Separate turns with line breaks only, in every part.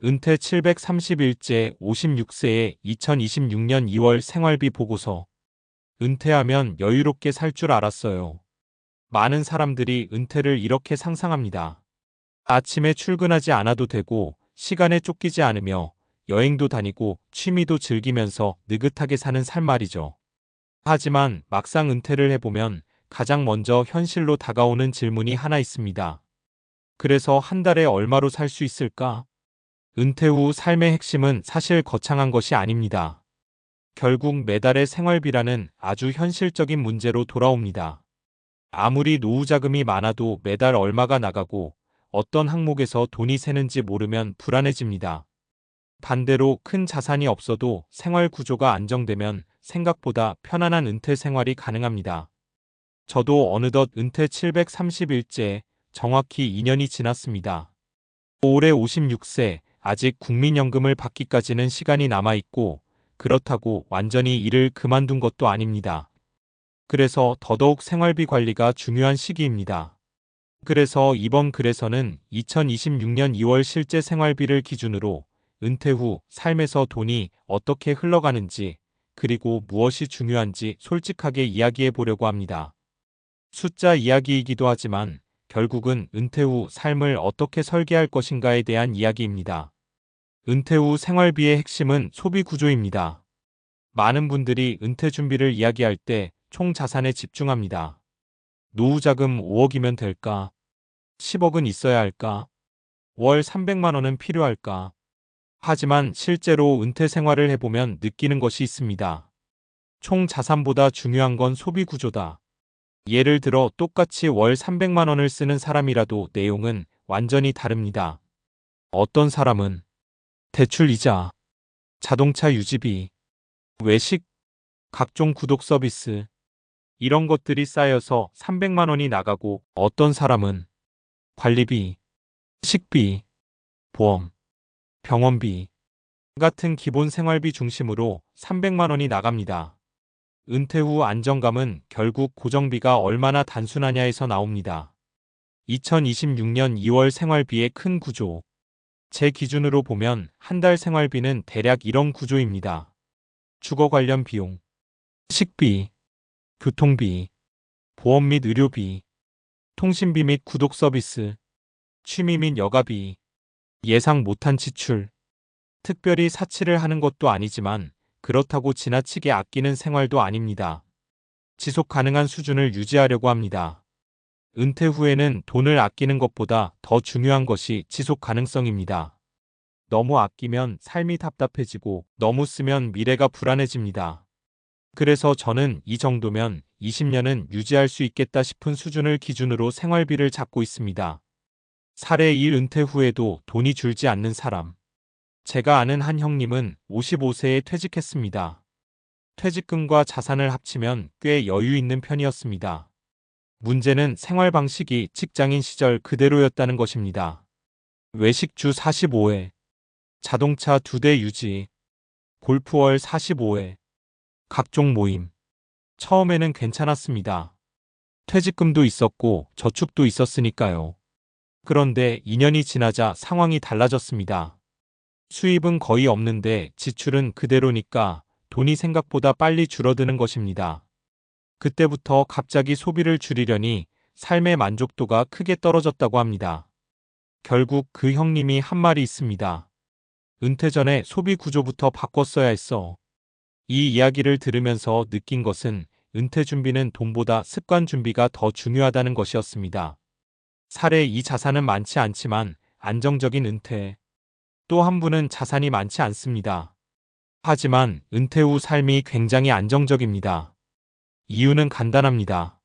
은퇴 731째 56세에 2026년 2월 생활비 보고서. 은퇴하면 여유롭게 살 줄 알았어요. 많은 사람들이 은퇴를 이렇게 상상합니다. 아침에 출근하지 않아도 되고 시간에 쫓기지 않으며 여행도 다니고 취미도 즐기면서 느긋하게 사는 삶 말이죠. 하지만 막상 은퇴를 해보면 가장 먼저 현실로 다가오는 질문이 하나 있습니다. 그래서 한 달에 얼마로 살 수 있을까? 은퇴 후 삶의 핵심은 사실 거창한 것이 아닙니다. 결국 매달의 생활비라는 아주 현실적인 문제로 돌아옵니다. 아무리 노후 자금이 많아도 매달 얼마가 나가고 어떤 항목에서 돈이 새는지 모르면 불안해집니다. 반대로 큰 자산이 없어도 생활 구조가 안정되면 생각보다 편안한 은퇴 생활이 가능합니다. 저도 어느덧 은퇴 731째, 정확히 2년이 지났습니다. 올해 56세, 아직 국민연금을 받기까지는 시간이 남아있고 그렇다고 완전히 일을 그만둔 것도 아닙니다. 그래서 더더욱 생활비 관리가 중요한 시기입니다. 그래서 이번 글에서는 2026년 2월 실제 생활비를 기준으로 은퇴 후 삶에서 돈이 어떻게 흘러가는지 그리고 무엇이 중요한지 솔직하게 이야기해 보려고 합니다. 숫자 이야기이기도 하지만 결국은 은퇴 후 삶을 어떻게 설계할 것인가에 대한 이야기입니다. 은퇴 후 생활비의 핵심은 소비 구조입니다. 많은 분들이 은퇴 준비를 이야기할 때 총 자산에 집중합니다. 노후 자금 5억이면 될까? 10억은 있어야 할까? 월 300만 원은 필요할까? 하지만 실제로 은퇴 생활을 해보면 느끼는 것이 있습니다. 총 자산보다 중요한 건 소비 구조다. 예를 들어 똑같이 월 300만 원을 쓰는 사람이라도 내용은 완전히 다릅니다. 어떤 사람은 대출 이자, 자동차 유지비, 외식, 각종 구독 서비스, 이런 것들이 쌓여서 300만 원이 나가고 어떤 사람은 관리비, 식비, 보험, 병원비 같은 기본 생활비 중심으로 300만 원이 나갑니다. 은퇴 후 안정감은 결국 고정비가 얼마나 단순하냐에서 나옵니다. 2026년 2월 생활비의 큰 구조. 제 기준으로 보면 한 달 생활비는 대략 이런 구조입니다. 주거 관련 비용, 식비, 교통비, 보험 및 의료비, 통신비 및 구독 서비스, 취미 및 여가비, 예상 못한 지출. 특별히 사치를 하는 것도 아니지만 그렇다고 지나치게 아끼는 생활도 아닙니다. 지속 가능한 수준을 유지하려고 합니다. 은퇴 후에는 돈을 아끼는 것보다 더 중요한 것이 지속 가능성입니다. 너무 아끼면 삶이 답답해지고 너무 쓰면 미래가 불안해집니다. 그래서 저는 이 정도면 20년은 유지할 수 있겠다 싶은 수준을 기준으로 생활비를 잡고 있습니다. 사례 1 은퇴 후에도 돈이 줄지 않는 사람. 제가 아는 한 형님은 55세에 퇴직했습니다. 퇴직금과 자산을 합치면 꽤 여유 있는 편이었습니다. 문제는 생활 방식이 직장인 시절 그대로였다는 것입니다. 외식 주 45회, 자동차 2대 유지, 골프 월 45회, 각종 모임. 처음에는 괜찮았습니다. 퇴직금도 있었고 저축도 있었으니까요. 그런데 2년이 지나자 상황이 달라졌습니다. 수입은 거의 없는데 지출은 그대로니까 돈이 생각보다 빨리 줄어드는 것입니다. 그때부터 갑자기 소비를 줄이려니 삶의 만족도가 크게 떨어졌다고 합니다. 결국 그 형님이 한 말이 있습니다. 은퇴 전에 소비 구조부터 바꿨어야 했어. 이 이야기를 들으면서 느낀 것은 은퇴 준비는 돈보다 습관 준비가 더 중요하다는 것이었습니다. 사례 2 자산은 많지 않지만 안정적인 은퇴. 또 한 분은 자산이 많지 않습니다. 하지만 은퇴 후 삶이 굉장히 안정적입니다. 이유는 간단합니다.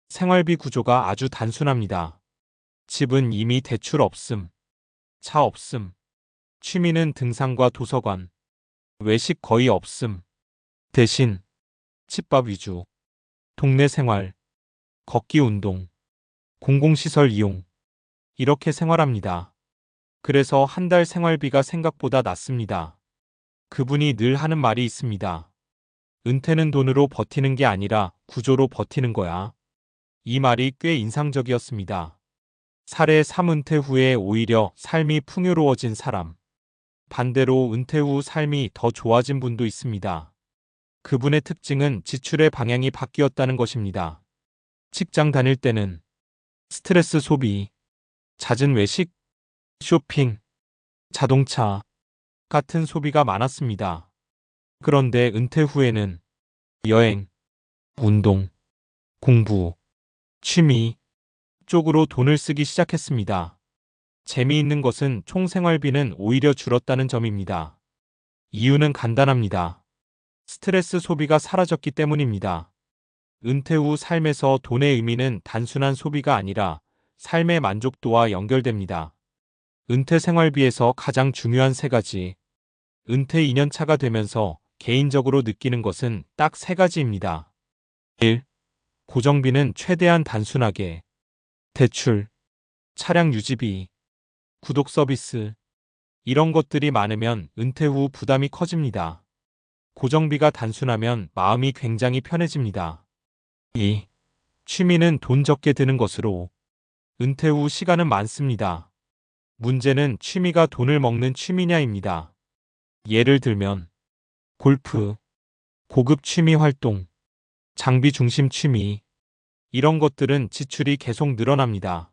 생활비 구조가 아주 단순합니다. 집은 이미 대출 없음, 차 없음, 취미는 등산과 도서관, 외식 거의 없음. 대신 집밥 위주, 동네 생활, 걷기 운동, 공공시설 이용, 이렇게 생활합니다. 그래서 한 달 생활비가 생각보다 낮습니다. 그분이 늘 하는 말이 있습니다. 은퇴는 돈으로 버티는 게 아니라 구조로 버티는 거야. 이 말이 꽤 인상적이었습니다. 사례 3 은퇴 후에 오히려 삶이 풍요로워진 사람. 반대로 은퇴 후 삶이 더 좋아진 분도 있습니다. 그분의 특징은 지출의 방향이 바뀌었다는 것입니다. 직장 다닐 때는 스트레스 소비, 잦은 외식, 쇼핑, 자동차 같은 소비가 많았습니다. 그런데 은퇴 후에는 여행, 운동, 공부, 취미 쪽으로 돈을 쓰기 시작했습니다. 재미있는 것은 총 생활비는 오히려 줄었다는 점입니다. 이유는 간단합니다. 스트레스 소비가 사라졌기 때문입니다. 은퇴 후 삶에서 돈의 의미는 단순한 소비가 아니라 삶의 만족도와 연결됩니다. 은퇴 생활비에서 가장 중요한 세 가지. 은퇴 2년 차가 되면서 개인적으로 느끼는 것은 딱 세 가지입니다. 1. 고정비는 최대한 단순하게. 대출, 차량 유지비, 구독 서비스. 이런 것들이 많으면 은퇴 후 부담이 커집니다. 고정비가 단순하면 마음이 굉장히 편해집니다. 2. 취미는 돈 적게 드는 것으로. 은퇴 후 시간은 많습니다. 문제는 취미가 돈을 먹는 취미냐입니다. 예를 들면 골프, 고급 취미 활동, 장비 중심 취미 이런 것들은 지출이 계속 늘어납니다.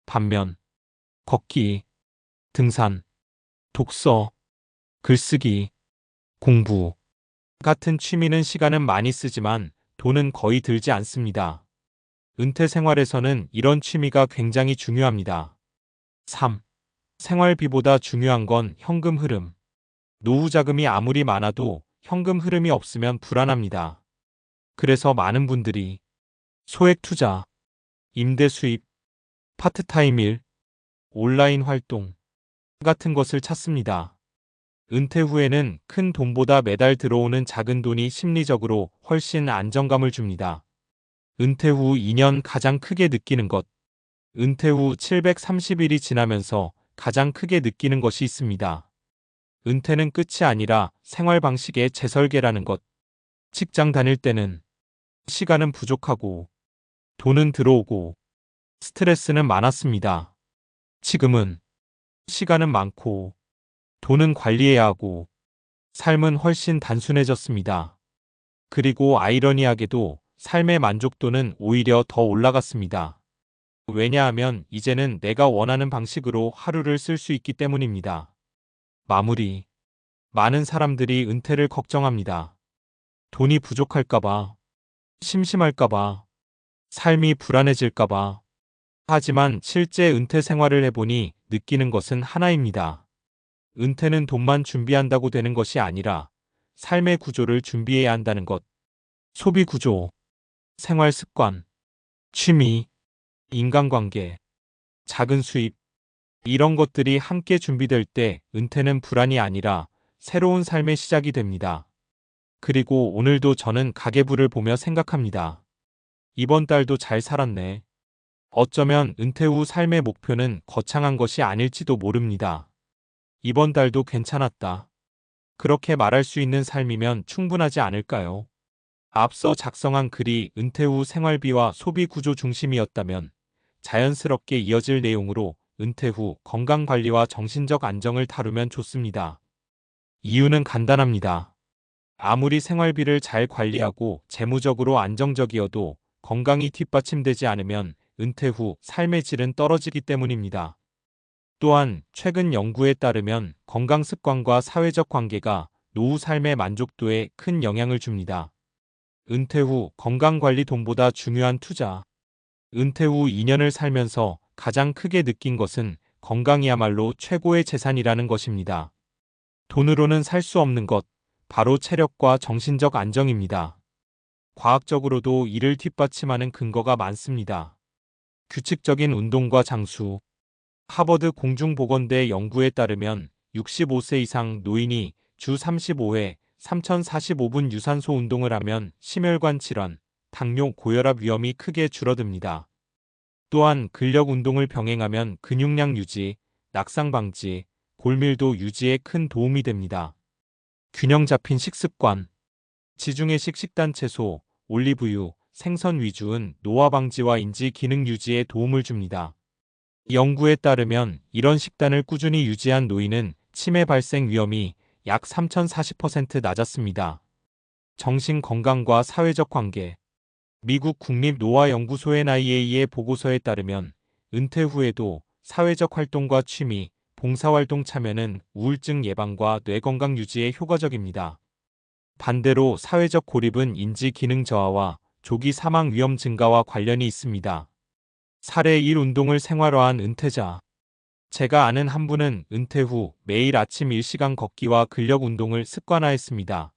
반면 걷기, 등산, 독서, 글쓰기, 공부 같은 취미는 시간은 많이 쓰지만 돈은 거의 들지 않습니다. 은퇴 생활에서는 이런 취미가 굉장히 중요합니다. 3. 생활비보다 중요한 건 현금 흐름. 노후 자금이 아무리 많아도 현금 흐름이 없으면 불안합니다. 그래서 많은 분들이 소액 투자, 임대 수입, 파트타임 일, 온라인 활동 같은 것을 찾습니다. 은퇴 후에는 큰 돈보다 매달 들어오는 작은 돈이 심리적으로 훨씬 안정감을 줍니다. 은퇴 후 2년 가장 크게 느끼는 것. 은퇴 후 730일이 지나면서 가장 크게 느끼는 것이 있습니다. 은퇴는 끝이 아니라 생활 방식의 재설계라는 것. 직장 다닐 때는 시간은 부족하고 돈은 들어오고 스트레스는 많았습니다. 지금은 시간은 많고 돈은 관리해야 하고 삶은 훨씬 단순해졌습니다. 그리고 아이러니하게도 삶의 만족도는 오히려 더 올라갔습니다. 왜냐하면 이제는 내가 원하는 방식으로 하루를 쓸 수 있기 때문입니다. 마무리. 많은 사람들이 은퇴를 걱정합니다. 돈이 부족할까봐, 심심할까봐, 삶이 불안해질까봐. 하지만 실제 은퇴 생활을 해보니 느끼는 것은 하나입니다. 은퇴는 돈만 준비한다고 되는 것이 아니라 삶의 구조를 준비해야 한다는 것. 소비 구조, 생활 습관, 취미, 인간관계, 작은 수입, 이런 것들이 함께 준비될 때 은퇴는 불안이 아니라 새로운 삶의 시작이 됩니다. 그리고 오늘도 저는 가계부를 보며 생각합니다. 이번 달도 잘 살았네. 어쩌면 은퇴 후 삶의 목표는 거창한 것이 아닐지도 모릅니다. 이번 달도 괜찮았다. 그렇게 말할 수 있는 삶이면 충분하지 않을까요? 앞서 작성한 글이 은퇴 후 생활비와 소비 구조 중심이었다면 자연스럽게 이어질 내용으로 은퇴 후 건강관리와 정신적 안정을 다루면 좋습니다. 이유는 간단합니다. 아무리 생활비를 잘 관리하고 재무적으로 안정적이어도 건강이 뒷받침되지 않으면 은퇴 후 삶의 질은 떨어지기 때문입니다. 또한 최근 연구에 따르면 건강 습관과 사회적 관계가 노후 삶의 만족도에 큰 영향을 줍니다. 은퇴 후 건강관리 돈보다 중요한 투자. 은퇴 후 2년을 살면서 가장 크게 느낀 것은 건강이야말로 최고의 재산이라는 것입니다. 돈으로는 살 수 없는 것, 바로 체력과 정신적 안정입니다. 과학적으로도 이를 뒷받침하는 근거가 많습니다. 규칙적인 운동과 장수. 하버드 공중보건대 연구에 따르면 65세 이상 노인이 주 35회 3045분 유산소 운동을 하면 심혈관 질환, 당뇨, 고혈압 위험이 크게 줄어듭니다. 또한 근력 운동을 병행하면 근육량 유지, 낙상 방지, 골밀도 유지에 큰 도움이 됩니다. 균형 잡힌 식습관. 지중해식 식단 채소, 올리브유, 생선 위주는 노화 방지와 인지 기능 유지에 도움을 줍니다. 연구에 따르면 이런 식단을 꾸준히 유지한 노인은 치매 발생 위험이 약 3040% 낮았습니다. 정신 건강과 사회적 관계. 미국 국립노화연구소 NIA의 보고서에 따르면 은퇴 후에도 사회적 활동과 취미, 봉사활동 참여는 우울증 예방과 뇌 건강 유지에 효과적입니다. 반대로 사회적 고립은 인지 기능 저하와 조기 사망 위험 증가와 관련이 있습니다. 사례 1. 운동을 생활화한 은퇴자. 제가 아는 한 분은 은퇴 후 매일 아침 1시간 걷기와 근력 운동을 습관화했습니다.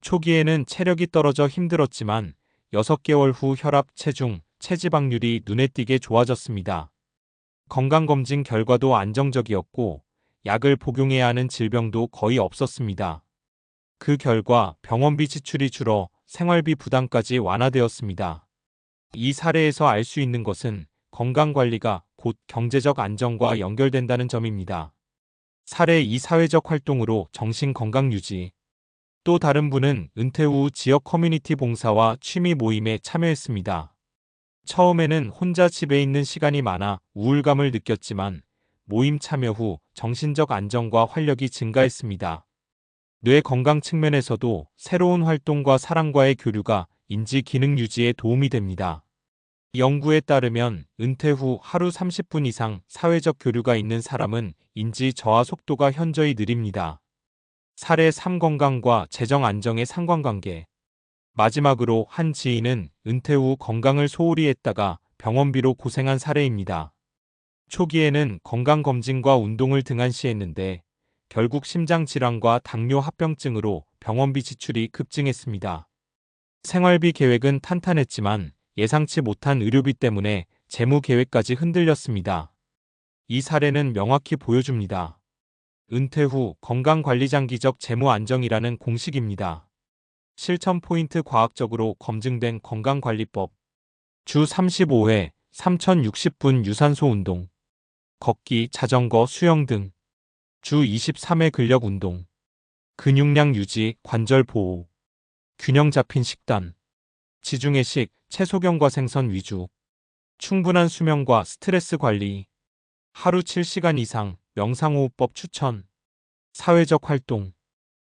초기에는 체력이 떨어져 힘들었지만 6개월 후 혈압, 체중, 체지방률이 눈에 띄게 좋아졌습니다. 건강검진 결과도 안정적이었고 약을 복용해야 하는 질병도 거의 없었습니다. 그 결과 병원비 지출이 줄어 생활비 부담까지 완화되었습니다. 이 사례에서 알 수 있는 것은 건강관리가 곧 경제적 안정과 연결된다는 점입니다. 사례 2. 사회적 활동으로 정신건강 유지. 또 다른 분은 은퇴 후 지역 커뮤니티 봉사와 취미 모임에 참여했습니다. 처음에는 혼자 집에 있는 시간이 많아 우울감을 느꼈지만 모임 참여 후 정신적 안정과 활력이 증가했습니다. 뇌 건강 측면에서도 새로운 활동과 사람과의 교류가 인지 기능 유지에 도움이 됩니다. 연구에 따르면 은퇴 후 하루 30분 이상 사회적 교류가 있는 사람은 인지 저하 속도가 현저히 느립니다. 사례 3. 건강과 재정 안정의 상관관계. 마지막으로 한 지인은 은퇴 후 건강을 소홀히 했다가 병원비로 고생한 사례입니다. 초기에는 건강검진과 운동을 등한시했는데 결국 심장질환과 당뇨 합병증으로 병원비 지출이 급증했습니다. 생활비 계획은 탄탄했지만 예상치 못한 의료비 때문에 재무 계획까지 흔들렸습니다. 이 사례는 명확히 보여줍니다. 은퇴 후 건강관리 장기적 재무 안정이라는 공식입니다. 실천 포인트 과학적으로 검증된 건강관리법. 주 35회 3060분 유산소 운동. 걷기, 자전거, 수영 등. 주 23회 근력 운동. 근육량 유지, 관절 보호. 균형 잡힌 식단. 지중해식, 채소경과 생선 위주. 충분한 수면과 스트레스 관리. 하루 7시간 이상 명상호흡법 추천. 사회적 활동.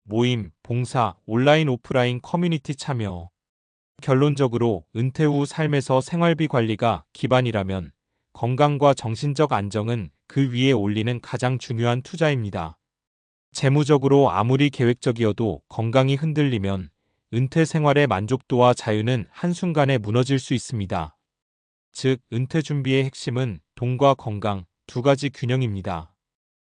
모임, 봉사, 온라인 오프라인 커뮤니티 참여. 결론적으로 은퇴 후 삶에서 생활비 관리가 기반이라면 건강과 정신적 안정은 그 위에 올리는 가장 중요한 투자입니다. 재무적으로 아무리 계획적이어도 건강이 흔들리면 은퇴 생활의 만족도와 자유는 한순간에 무너질 수 있습니다. 즉, 은퇴 준비의 핵심은 돈과 건강 두 가지 균형입니다.